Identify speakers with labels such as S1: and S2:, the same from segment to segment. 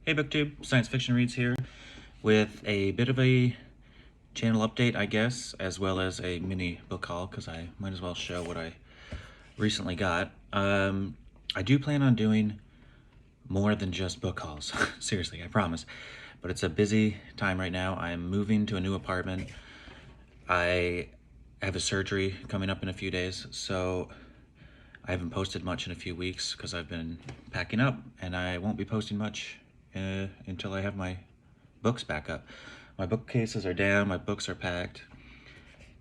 S1: Hey BookTube, Science Fiction Reads here with a bit of a channel update, I guess, as well as a mini book haul because I might as well show what I recently got. I do plan on doing more than just book hauls, seriously, I promise. But it's a busy time right now. I'm moving to a new apartment. I have a surgery coming up in a few days, so I haven't posted much in a few weeks because I've been packing up, and I won't be posting much until I have my books back up. My bookcases are down, my books are packed,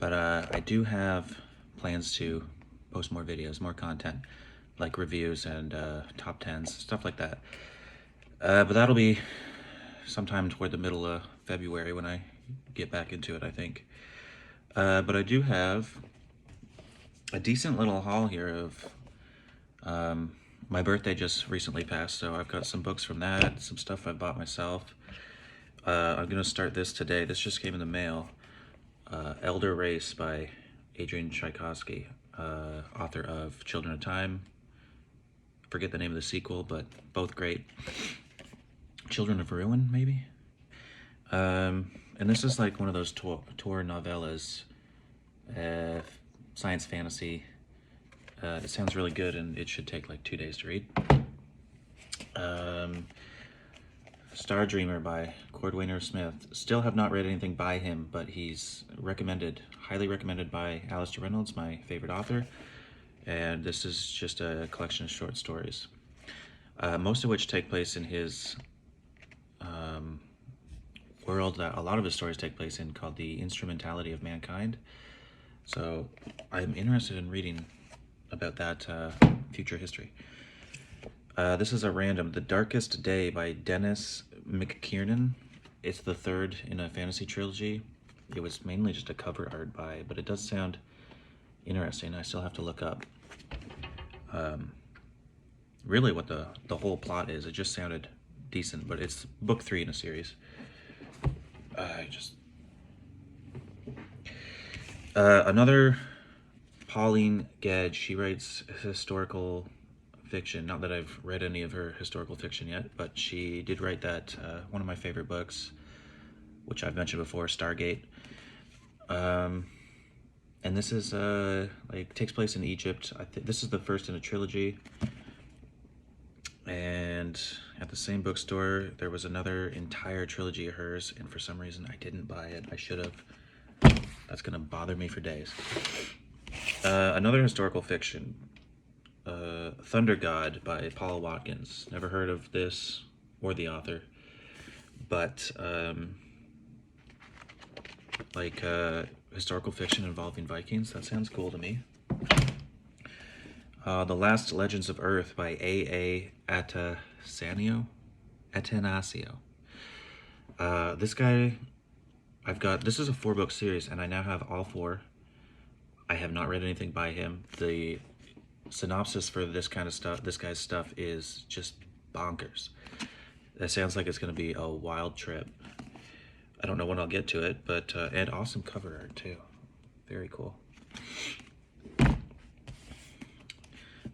S1: but I do have plans to post more videos, more content, like reviews and top 10s, stuff like that. But that'll be sometime toward the middle of February when I get back into it, I think. But I do have a decent little haul here of my birthday just recently passed, so I've got some books from that, some stuff I bought myself. I'm going to start this today. This just came in the mail. Elder Race by Adrian Tchaikovsky, author of Children of Time. Forget the name of the sequel, but both great. Children of Ruin, maybe? And this is like one of those tour novellas, science fantasy. It sounds really good, and it should take like 2 days to read. Star Dreamer by Cordwainer Smith. Still have not read anything by him, but he's recommended, highly recommended by Alistair Reynolds, my favorite author. And this is just a collection of short stories, most of which take place in his world that a lot of his stories take place in, called The Instrumentality of Mankind. So I'm interested in reading about that future history. This is a random, The Darkest Day by Dennis McKiernan. It's the third in a fantasy trilogy. It was mainly just a cover art by, but it does sound interesting. I still have to look up really what the whole plot is. It just sounded decent, but it's book 3 in a series. Another Pauline Gedge. She writes historical fiction. Not that I've read any of her historical fiction yet, but she did write that one of my favorite books, which I've mentioned before, Stargate. And this is like takes place in Egypt. This is the first in a trilogy. And at the same bookstore, there was another entire trilogy of hers, and for some reason I didn't buy it. I should have. That's gonna bother me for days. Another historical fiction, Thunder God by Paula Watkins. Never heard of this or the author, but historical fiction involving Vikings, that sounds cool to me. The Last Legends of Earth by A.A. Atanasio. This guy, this is a 4-book series, and I now have all 4. I have not read anything by him. The synopsis for this guy's stuff is just bonkers. That sounds like it's going to be a wild trip. I don't know when I'll get to it, but and awesome cover art too. Very cool.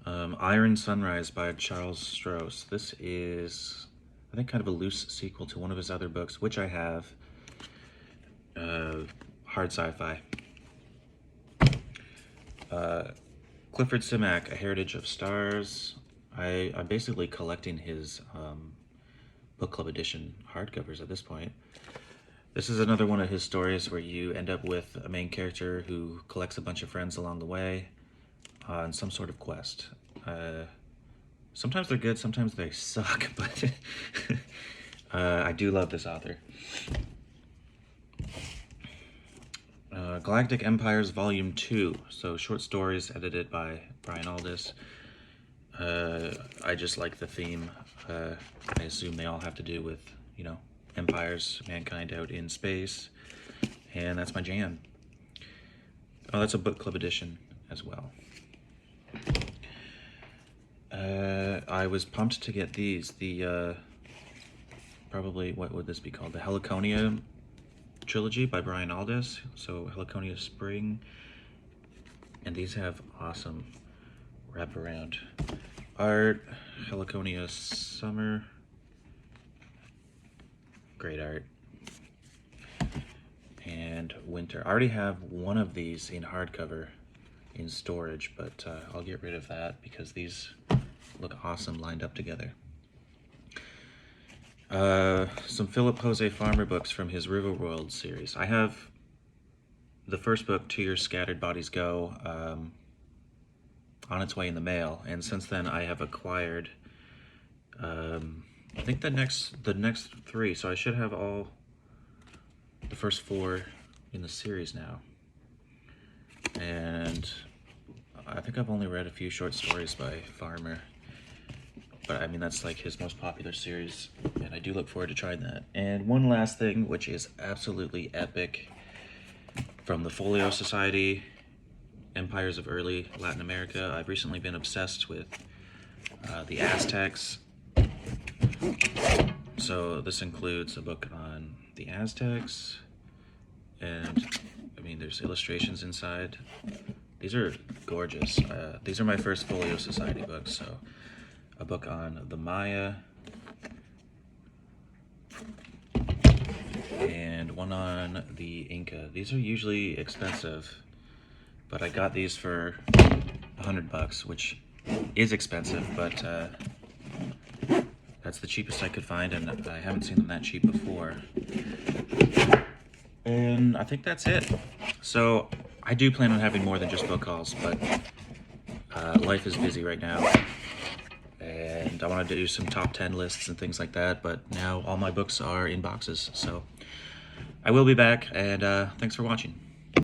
S1: Iron Sunrise by Charles Stross. This is, I think, kind of a loose sequel to one of his other books, which I have. Hard sci-fi. Clifford Simak, A Heritage of Stars. I'm basically collecting his book club edition hardcovers at this point. This is another one of his stories where you end up with a main character who collects a bunch of friends along the way on some sort of quest. Sometimes they're good, sometimes they suck, but I do love this author. Galactic Empires Volume 2, so short stories edited by Brian Aldiss. I just like the theme. I assume they all have to do with, empires, mankind out in space, and that's my jam. Oh, that's a book club edition as well. I was pumped to get these. The probably, what would this be called? The Heliconia trilogy by Brian Aldiss. So Heliconia Spring, and these have awesome wraparound art. Heliconia Summer, Great art. And Winter. I already have one of these in hardcover in storage, but I'll get rid of that because these look awesome lined up together. Some Philip Jose Farmer books from his Riverworld series. I have the first book, To Your Scattered Bodies Go, on its way in the mail, and since then I have acquired I think the next 3, so I should have all the first 4 in the series now. And I think I've only read a few short stories by Farmer, but I mean that's like his most popular series, and I do look forward to trying that. And one last thing, which is absolutely epic, from the Folio Society, Empires of Early Latin America. I've recently been obsessed with the Aztecs. So this includes a book on the Aztecs, and I mean there's illustrations inside. These are gorgeous. These are my first Folio Society books. So a book on the Maya, and one on the Inca. These are usually expensive, but I got these for $100, which is expensive, but that's the cheapest I could find, and I haven't seen them that cheap before. And I think that's it. So I do plan on having more than just book hauls, but life is busy right now, and I wanted to do some top 10 lists and things like that, but now all my books are in boxes. So I will be back, and thanks for watching.